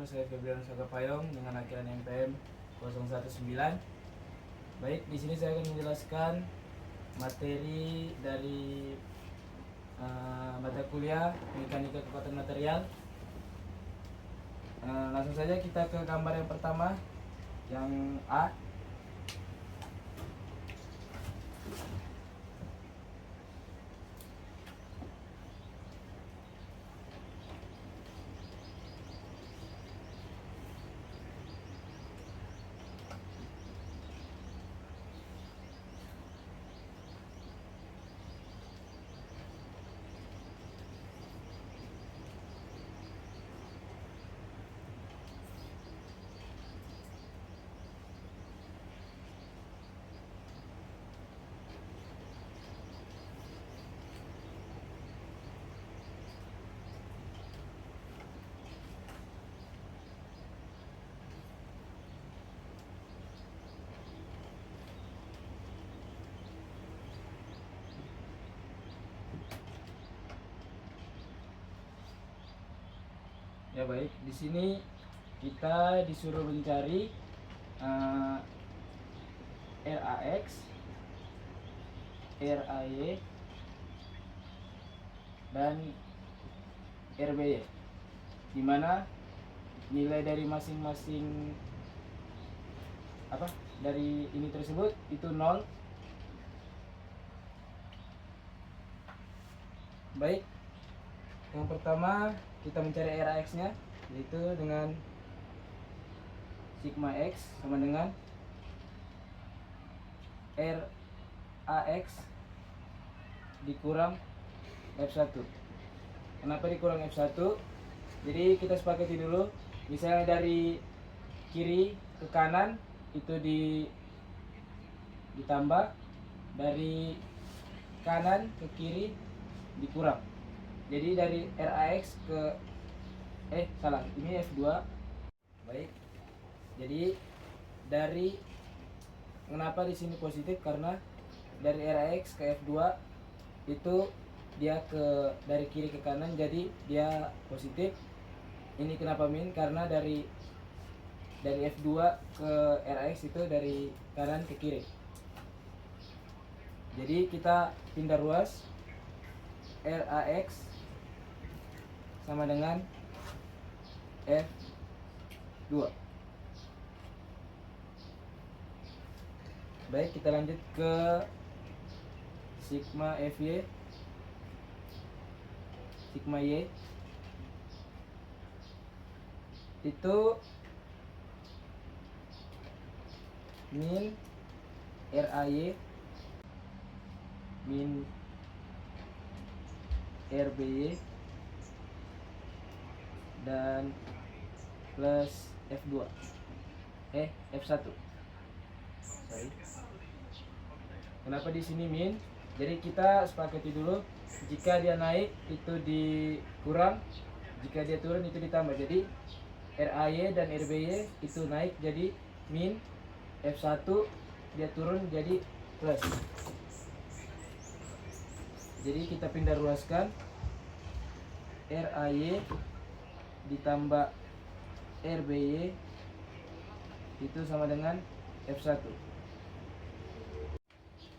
saya Febrian Sagapayong dengan akhiran MPM 019. Baik, di sini saya akan menjelaskan materi dari mata kuliah Mekanika Kekuatan Material. Langsung saja kita ke gambar yang pertama, yang A. Ya baik, di sini kita disuruh mencari RAX, RAY, dan RBY, di mana nilai dari masing-masing dari ini tersebut itu 0. Baik, yang pertama kita mencari RAX nya, yaitu dengan sigma X sama dengan RAX dikurang F1. Kenapa dikurang F1? Jadi kita sepakati dulu, misalnya dari kiri ke kanan itu ditambah, dari kanan ke kiri dikurang. Jadi dari RAX ke ini F2. Baik. Jadi dari kenapa di sini positif, karena dari RAX ke F2 itu dia dari kiri ke kanan, jadi dia positif. Ini kenapa min? Karena dari F2 ke RAX itu dari kanan ke kiri. Jadi kita pindah ruas, RAX sama dengan F2. Baik, kita lanjut ke sigma FY, sigma Y itu min RAY min RBY dan plus F2 F1. Sorry. Kenapa di sini min? Jadi kita sepakati dulu, jika dia naik itu dikurang, jika dia turun itu ditambah. Jadi RAY dan RBY itu naik jadi min, F1 dia turun jadi plus. Jadi kita pindah ruaskan, RAY ditambah RBY itu sama dengan F1.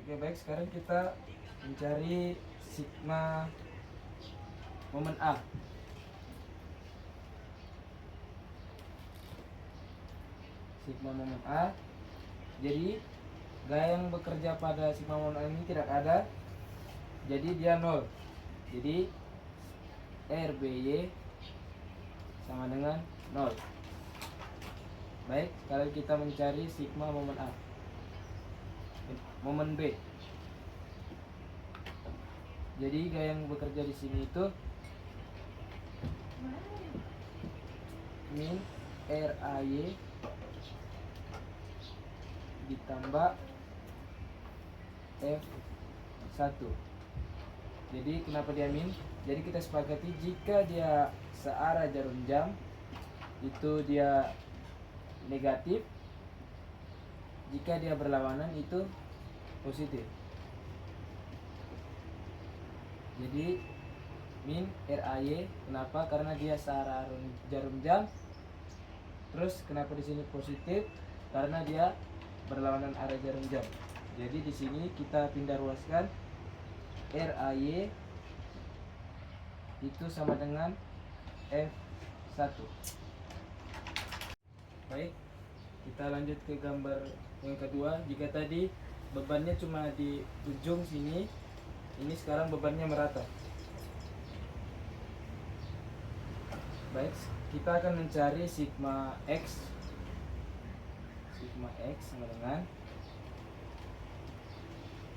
Oke baik, sekarang kita mencari sigma momen A. Sigma momen A. Jadi gaya yang bekerja pada sigma momen A ini tidak ada, jadi dia 0. Jadi RBY sama dengan 0. Baik, sekarang kita mencari sigma momen A, momen B. Jadi gaya yang bekerja di sini itu min RAY ditambah F1. Jadi kenapa dia min? Jadi kita sepakati jika dia searah jarum jam itu dia negatif, jika dia berlawanan itu positif. Jadi min RAY, kenapa? Karena dia searah jarum jam, Terus kenapa di sini positif? Karena dia berlawanan arah jarum jam. Jadi di sini kita pindah ruaskan RAY itu sama dengan F1. Baik, kita lanjut ke gambar yang kedua. Jika tadi bebannya cuma di ujung sini, ini sekarang bebannya merata. Baik, kita akan mencari sigma X. Sigma X sama dengan,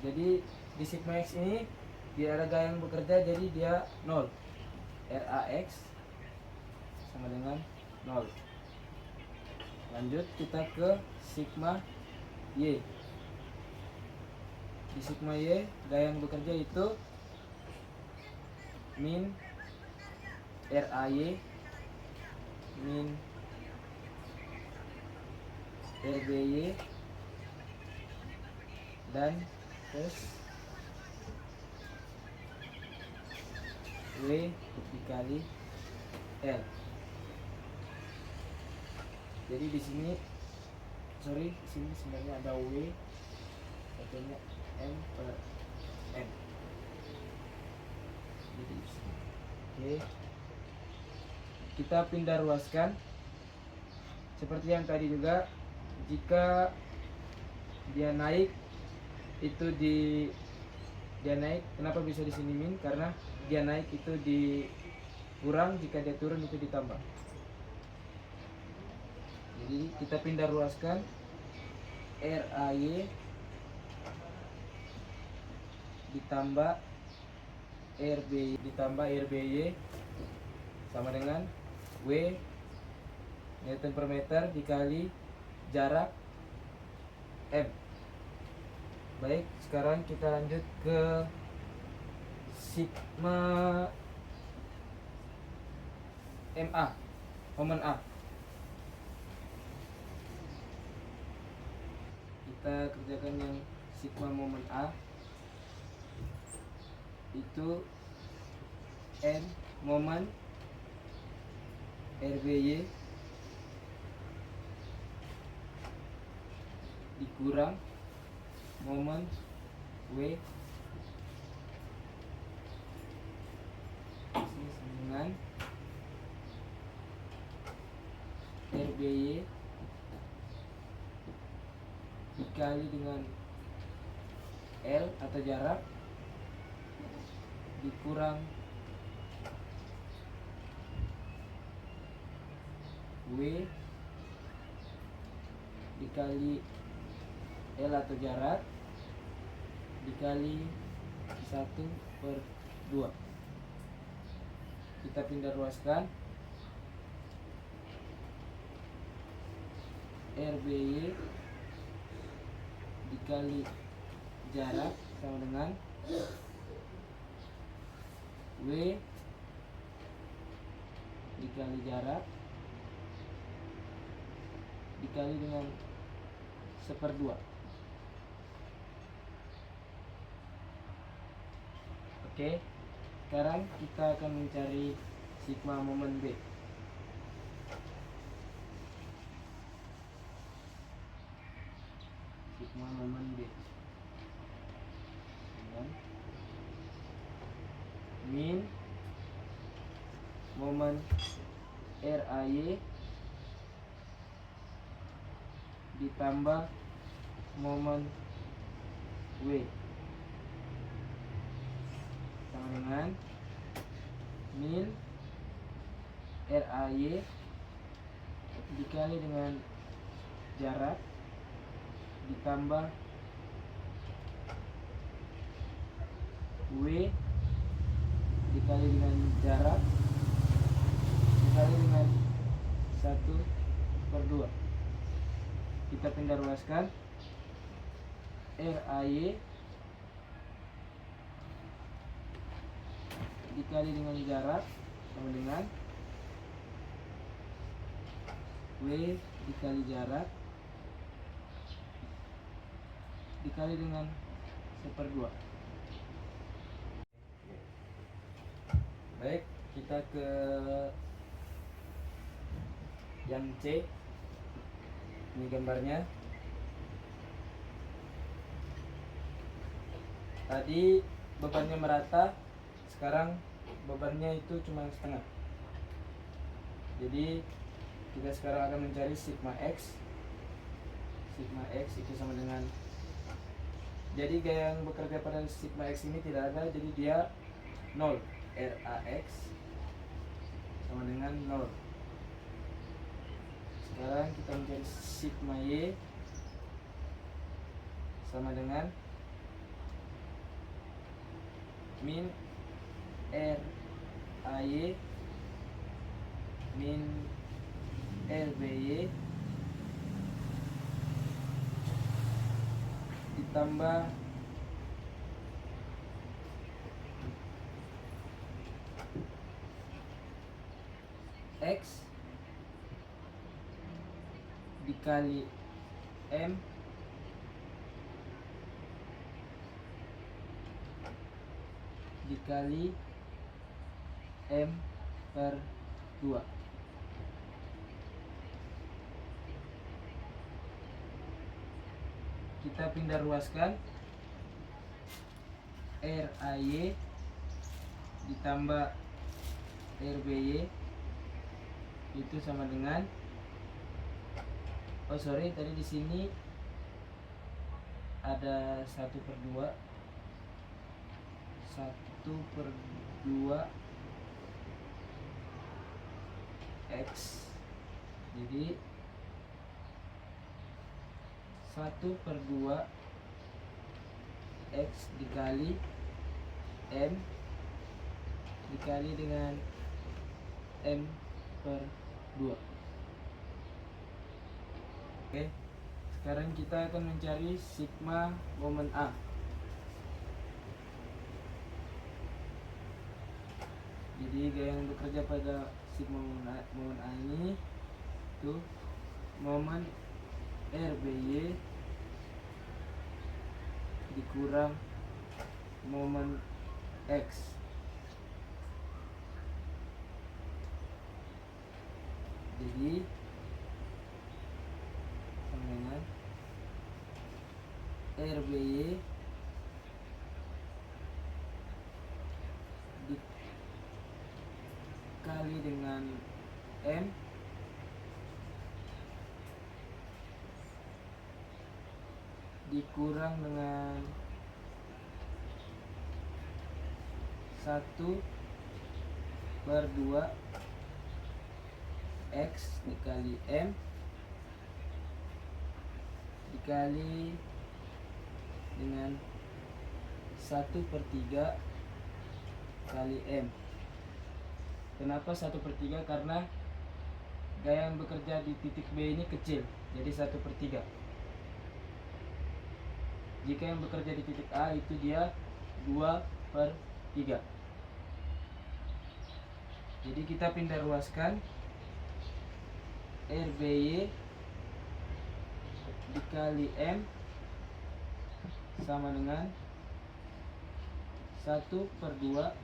jadi di sigma X ini di arah gaya yang bekerja, jadi dia 0. RAX sama dengan 0. Lanjut kita ke sigma Y. Di sigma Y gaya yang bekerja itu min RAY min RBY dan plus W dikali L. Jadi di sini sini sebenarnya ada W, satunya M per N. Jadi di sini. Oke. Kita pindah ruaskan seperti yang tadi juga. Jika dia naik itu dia naik, kenapa bisa di sini min? Karena dia naik itu dikurang, jika dia turun itu ditambah. Jadi kita pindah ruaskan RAY ditambah RBY sama dengan W Newton per meter dikali jarak M. Baik, sekarang kita lanjut ke sigma MA, momen A. Kita kerjakan yang sigma momen A itu N momen RBY dikurang momen W dengan RBY dikali dengan L atau jarak dikurang W dikali L atau jarak dikali 1/2. Kita pindah ruaskan RBY dikali jarak sama dengan W dikali jarak dikali dengan 1/2. Oke, sekarang kita akan mencari sigma momen B. Sigma momen B min momen RAY ditambah momen W sama dengan min RAY dikali dengan jarak ditambah W dikali dengan jarak dikali dengan 1/2. Kita pindah ruaskan RAY dikali dengan jarak sama dengan W dikali jarak dikali dengan 1/2. Baik, kita ke yang C. Ini gambarnya. Tadi bebannya merata, sekarang bebannya itu cuma setengah. Jadi kita sekarang akan mencari sigma x. Sigma x itu sama dengan, jadi gaya yang bekerja pada sigma x ini tidak ada, jadi dia 0. RAX sama dengan 0. Sekarang kita mencari sigma y sama dengan min RAY min RBY ditambah X dikali M dikali M per 2. Kita pindah ruaskan, RAY ditambah RBY itu sama dengan, oh sorry, tadi di sini ada 1/2 X, jadi 1/2 X dikali M dikali dengan M per 2. Oke, sekarang kita akan mencari sigma momen A. Jadi gaya yang bekerja pada sigma momen A ini itu momen RBY dikurang momen X. Jadi sama dengan RBY dikali dengan M dikurang dengan 1/2 X dikali M dikali dengan 1/3 kali M. Kenapa 1/3? Karena gaya yang bekerja di titik B ini kecil, jadi 1/3. Jika yang bekerja di titik A itu dia 2/3. Jadi kita pindah ruaskan, RBY dikali M sama dengan 1/2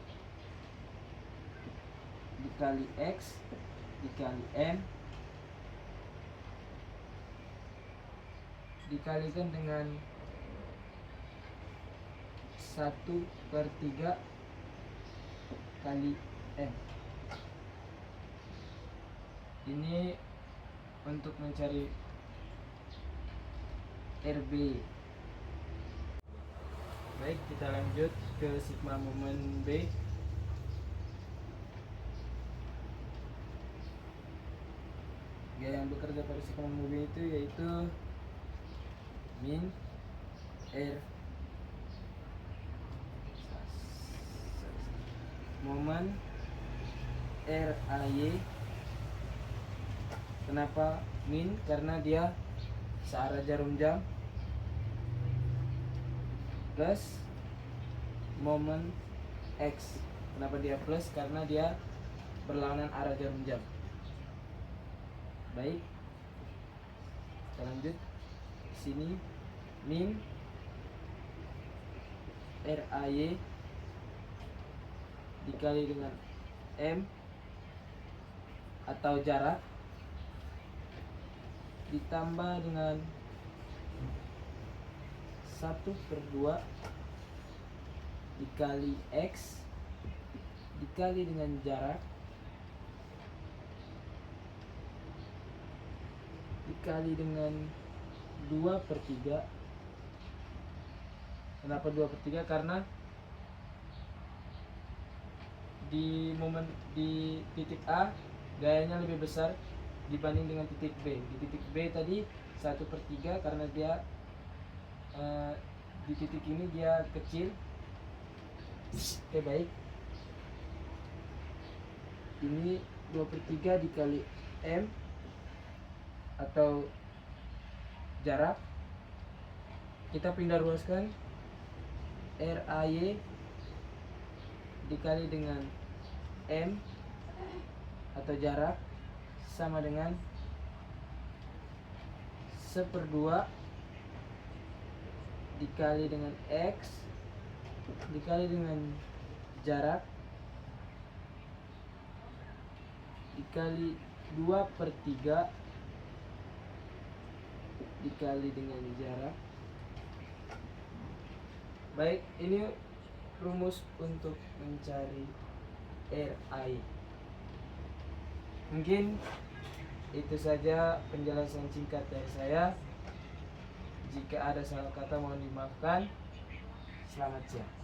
dikali X dikali M dikalikan dengan 1/3 kali M. Ini untuk mencari RB. Baik, kita lanjut ke sigma momen B. Gaya yang bekerja pada sigma momen B itu yaitu min R momen RAY. Kenapa min? Karena dia searah jarum jam, plus momen X. Kenapa dia plus? Karena dia berlawanan arah jarum jam. Baik, kita lanjut. Di sini min RAY dikali dengan M atau jarak ditambah dengan 1/2 dikali X dikali dengan jarak dikali dengan 2/3. Kenapa 2/3? Karena di titik A gayanya lebih besar dibanding dengan titik B. Di titik B tadi 1/3 karena dia di titik ini dia kecil. Oke, baik. Ini 2/3 dikali M atau jarak. Kita pindah ruaskan RAY dikali dengan M atau jarak sama dengan 1/2 dikali dengan X dikali dengan jarak dikali 2/3 dikali dengan jarak. Baik, ini rumus untuk mencari RI. Mungkin itu saja penjelasan singkat dari saya. Jika ada salah kata mohon dimaafkan. Selamat siang.